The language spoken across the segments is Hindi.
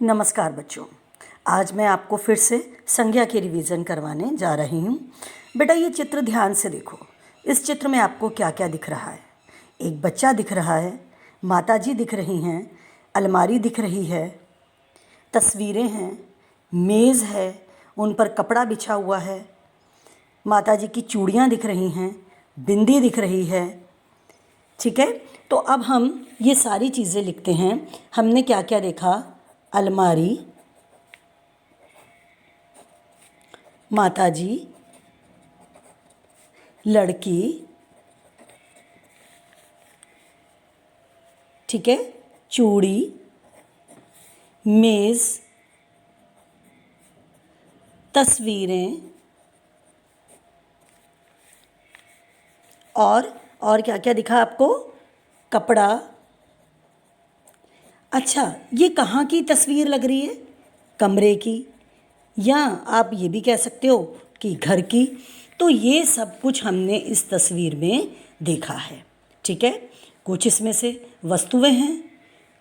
नमस्कार बच्चों। आज मैं आपको फिर से संज्ञा की रिवीजन करवाने जा रही हूँ। बेटा ये चित्र ध्यान से देखो। इस चित्र में आपको क्या क्या दिख रहा है? एक बच्चा दिख रहा है, माताजी दिख रही हैं, अलमारी दिख रही है, तस्वीरें हैं, मेज़ है, उन पर कपड़ा बिछा हुआ है, माताजी की चूड़ियाँ दिख रही हैं, बिंदी दिख रही है। ठीक है, तो अब हम ये सारी चीज़ें लिखते हैं। हमने क्या क्या देखा? अलमारी, माताजी, लड़की, ठीक है, चूड़ी, मेज़, तस्वीरें और क्या क्या दिखा आपको? कपड़ा। अच्छा, ये कहाँ की तस्वीर लग रही है? कमरे की, या आप ये भी कह सकते हो कि घर की। तो ये सब कुछ हमने इस तस्वीर में देखा है। ठीक है, कुछ इसमें से वस्तुएं हैं,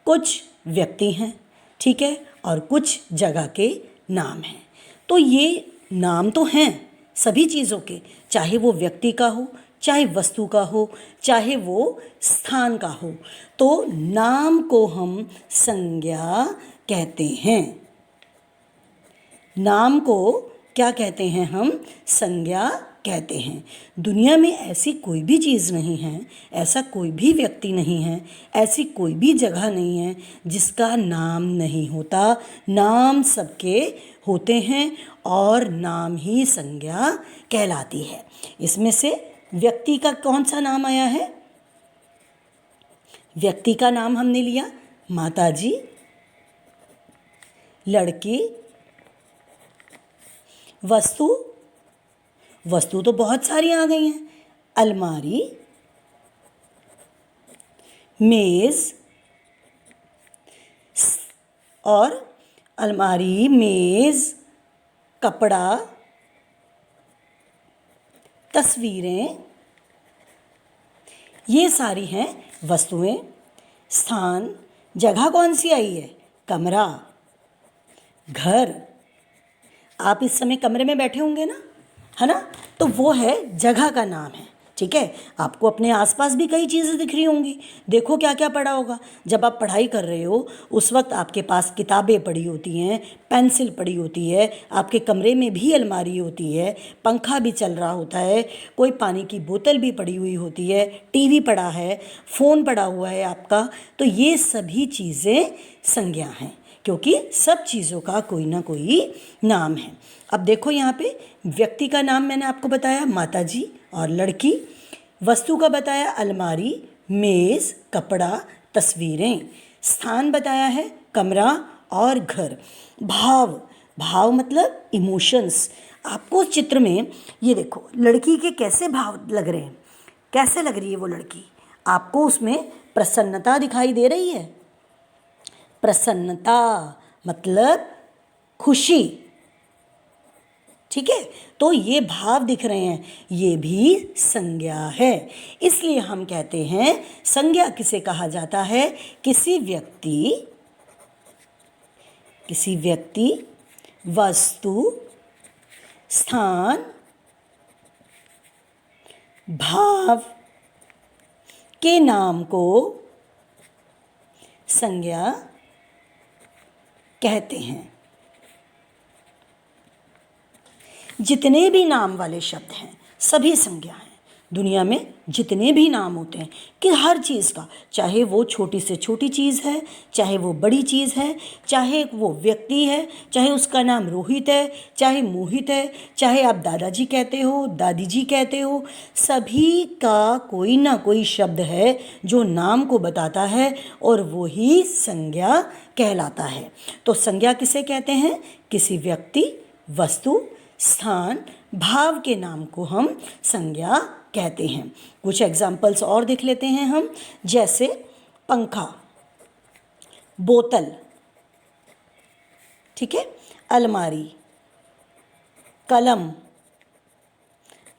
कुछ व्यक्ति हैं, ठीक है, और कुछ जगह के नाम हैं। तो ये नाम तो हैं सभी चीज़ों के, चाहे वो व्यक्ति का हो, चाहे वस्तु का हो, चाहे वो स्थान का हो। तो नाम को हम संज्ञा कहते हैं। नाम को क्या कहते हैं हम? संज्ञा कहते हैं। दुनिया में ऐसी कोई भी चीज़ नहीं है, ऐसा कोई भी व्यक्ति नहीं है, ऐसी कोई भी जगह नहीं है जिसका नाम नहीं होता। नाम सबके होते हैं और नाम ही संज्ञा कहलाती है। इसमें से व्यक्ति का कौन सा नाम आया है? व्यक्ति का नाम हमने लिया माताजी, लड़की। वस्तु तो बहुत सारी आ गई हैं। अलमारी, मेज़, और अलमारी, मेज़, कपड़ा, तस्वीरें, ये सारी हैं वस्तुएं। स्थान, जगह कौन सी आई है? कमरा, घर। आप इस समय कमरे में बैठे होंगे ना, है ना? तो वो है जगह का नाम है। ठीक है, आपको अपने आसपास भी कई चीज़ें दिख रही होंगी। देखो क्या क्या पड़ा होगा। जब आप पढ़ाई कर रहे हो उस वक्त आपके पास किताबें पड़ी होती हैं, पेंसिल पड़ी होती है, आपके कमरे में भी अलमारी होती है, पंखा भी चल रहा होता है, कोई पानी की बोतल भी पड़ी हुई होती है, टीवी पड़ा है, फ़ोन पड़ा हुआ है आपका। तो ये सभी चीज़ें संज्ञा हैं, क्योंकि सब चीज़ों का कोई ना कोई नाम है। अब देखो यहाँ पे व्यक्ति का नाम मैंने आपको बताया माताजी और लड़की, वस्तु का बताया अलमारी, मेज़, कपड़ा, तस्वीरें, स्थान बताया है कमरा और घर। भाव मतलब इमोशंस। आपको उस चित्र में ये देखो लड़की के कैसे भाव लग रहे हैं, कैसे लग रही है वो लड़की? आपको उसमें प्रसन्नता दिखाई दे रही है। प्रसन्नता मतलब खुशी। ठीक है, तो ये भाव दिख रहे हैं, ये भी संज्ञा है। इसलिए हम कहते हैं संज्ञा किसे कहा जाता है? किसी व्यक्ति, वस्तु, स्थान, भाव के नाम को संज्ञा कहते हैं। जितने भी नाम वाले शब्द हैं सभी संज्ञा हैं। दुनिया में जितने भी नाम होते हैं कि हर चीज़ का, चाहे वो छोटी से छोटी चीज़ है, चाहे वो बड़ी चीज़ है, चाहे वो व्यक्ति है, चाहे उसका नाम रोहित है, चाहे मोहित है, चाहे आप दादाजी कहते हो, दादी जी कहते हो, सभी का कोई ना कोई शब्द है जो नाम को बताता है और वो ही संज्ञा कहलाता है। तो संज्ञा किसे कहते हैं? किसी व्यक्ति, वस्तु, स्थान, भाव के नाम को हम संज्ञा कहते हैं। कुछ एग्जाम्पल्स और देख लेते हैं हम, जैसे पंखा, बोतल, ठीक है, अलमारी, कलम।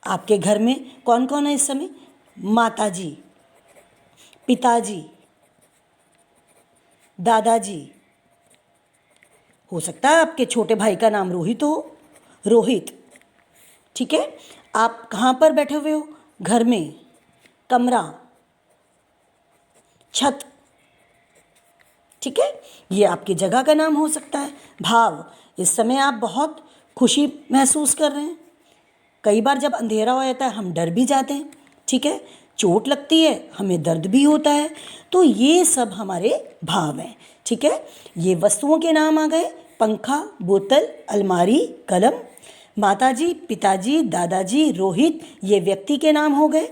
आपके घर में कौन कौन है इस समय? माताजी, पिताजी, दादाजी, हो सकता है आपके छोटे भाई का नाम रोहित हो, रोहित। ठीक है, आप कहाँ पर बैठे हुए हो? घर में। कमरा, छत। ठीक है, ये आपकी जगह का नाम हो सकता है। भाव, इस समय आप बहुत खुशी महसूस कर रहे हैं। कई बार जब अंधेरा हो जाता है हम डर भी जाते हैं। ठीक है, चोट लगती है, हमें दर्द भी होता है। तो ये सब हमारे भाव हैं। ठीक है, ये वस्तुओं के नाम आ गए। पंखा, बोतल, अलमारी, कलम। माताजी, पिताजी, दादाजी, रोहित, ये व्यक्ति के नाम हो गए।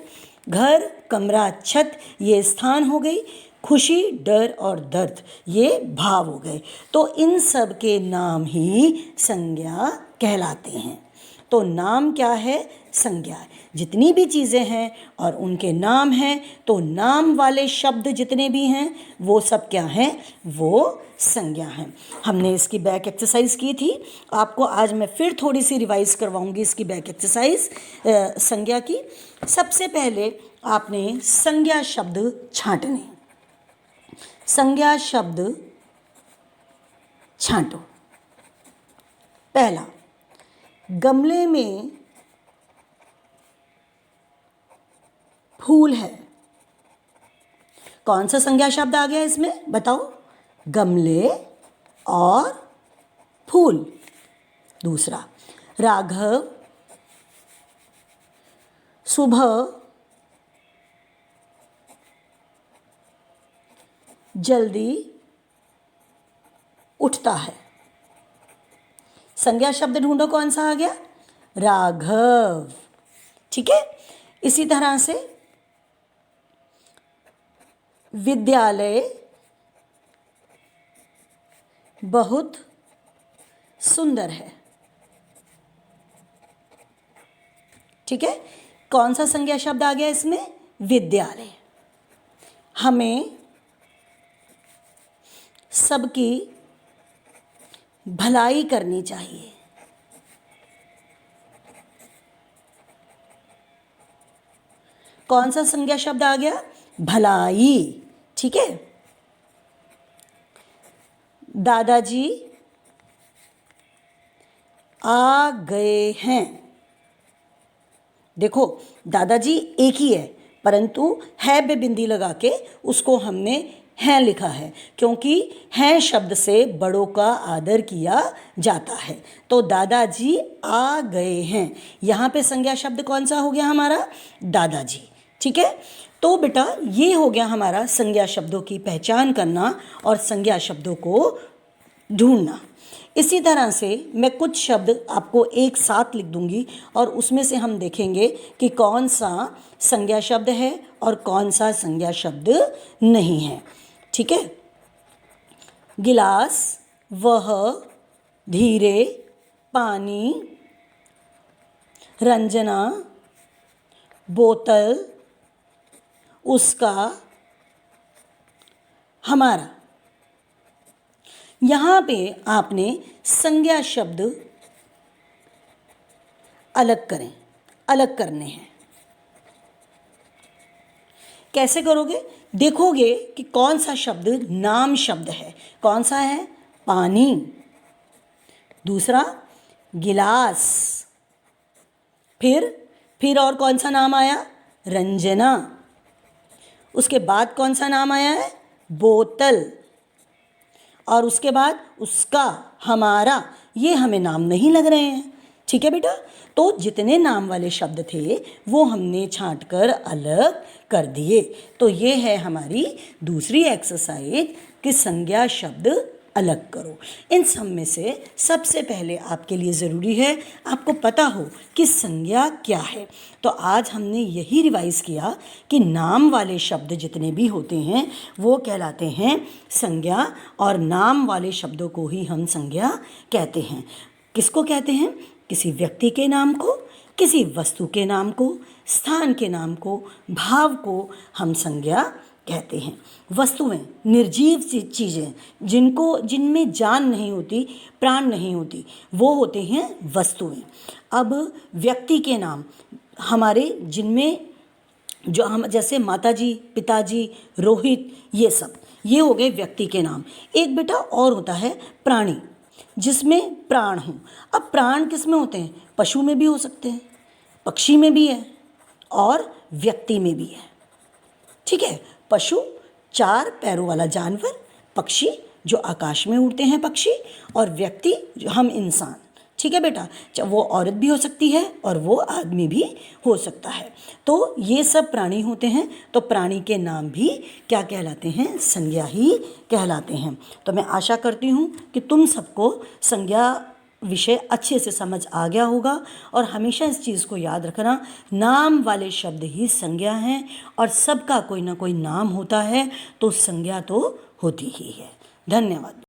घर, कमरा, छत, ये स्थान हो गई। खुशी, डर और दर्द, ये भाव हो गए। तो इन सब के नाम ही संज्ञा कहलाते हैं। तो नाम क्या है? संज्ञा है। जितनी भी चीज़ें हैं और उनके नाम हैं, तो नाम वाले शब्द जितने भी हैं वो सब क्या हैं? वो संज्ञा हैं। हमने इसकी बैक एक्सरसाइज की थी। आपको आज मैं फिर थोड़ी सी रिवाइज करवाऊंगी इसकी बैक एक्सरसाइज संज्ञा की। सबसे पहले आपने संज्ञा शब्द छांटने। संज्ञा शब्द छांटो। पहला, गमले में फूल है। कौन सा संज्ञा शब्द आ गया इसमें? बताओ। गमले और फूल। दूसरा, राघव सुबह जल्दी उठता है। संज्ञा शब्द ढूंढो, कौन सा आ गया? राघव। ठीक है, इसी तरह से विद्यालय बहुत सुंदर है। ठीक है, कौन सा संज्ञा शब्द आ गया इसमें? विद्यालय। हमें सबकी भलाई करनी चाहिए। कौन सा संज्ञा शब्द आ गया? भलाई। ठीक है, दादाजी आ गए हैं। देखो, दादाजी एक ही है, परंतु है पे बिंदी लगा के उसको हमने हैं लिखा है, क्योंकि हैं शब्द से बड़ों का आदर किया जाता है। तो दादाजी आ गए हैं, यहाँ पे संज्ञा शब्द कौन सा हो गया हमारा? दादाजी। ठीक है, तो बेटा ये हो गया हमारा संज्ञा शब्दों की पहचान करना और संज्ञा शब्दों को ढूंढना। इसी तरह से मैं कुछ शब्द आपको एक साथ लिख दूंगी और उसमें से हम देखेंगे कि कौन सा संज्ञा शब्द है और कौन सा संज्ञा शब्द नहीं है। ठीक है, गिलास, वह, धीरे, पानी, रंजना, बोतल, उसका, हमारा। यहाँ पे आपने संज्ञा शब्द अलग करने हैं। कैसे करोगे? देखोगे कि कौन सा शब्द नाम शब्द है। कौन सा है? पानी। दूसरा, गिलास। फिर और कौन सा नाम आया? रंजना। उसके बाद कौन सा नाम आया है? बोतल। और उसके बाद उसका, हमारा। ये हमें नाम नहीं लग रहे हैं। ठीक है बेटा, तो जितने नाम वाले शब्द थे वो हमने छांट कर अलग कर दिए। तो ये है हमारी दूसरी एक्सरसाइज कि संज्ञा शब्द अलग करो। इन सब में से सबसे पहले आपके लिए ज़रूरी है आपको पता हो कि संज्ञा क्या है। तो आज हमने यही रिवाइज किया कि नाम वाले शब्द जितने भी होते हैं वो कहलाते हैं संज्ञा, और नाम वाले शब्दों को ही हम संज्ञा कहते हैं। किसको कहते हैं? किसी व्यक्ति के नाम को, किसी वस्तु के नाम को, स्थान के नाम को, भाव को हम संज्ञा कहते हैं। वस्तुएं, निर्जीव चीज़ें जिनमें जान नहीं होती, प्राण नहीं होती, वो होते हैं वस्तुएं। अब व्यक्ति के नाम हमारे जिनमें जो हम जैसे माताजी, पिताजी, रोहित, ये सब ये हो गए व्यक्ति के नाम। एक बेटा और होता है प्राणी। जिसमें प्राण हो। अब प्राण किस में होते हैं? पशु में भी हो सकते हैं, पक्षी में भी है और व्यक्ति में भी है। ठीक है, पशु 4 पैरों वाला जानवर, पक्षी जो आकाश में उड़ते हैं पक्षी, और व्यक्ति जो हम इंसान। ठीक है बेटा, वो औरत भी हो सकती है और वो आदमी भी हो सकता है। तो ये सब प्राणी होते हैं। तो प्राणी के नाम भी क्या कहलाते हैं? संज्ञा ही कहलाते हैं। तो मैं आशा करती हूँ कि तुम सबको संज्ञा विषय अच्छे से समझ आ गया होगा। और हमेशा इस चीज़ को याद रखना, नाम वाले शब्द ही संज्ञा हैं और सबका कोई ना कोई नाम होता है, तो संज्ञा तो होती ही है। धन्यवाद।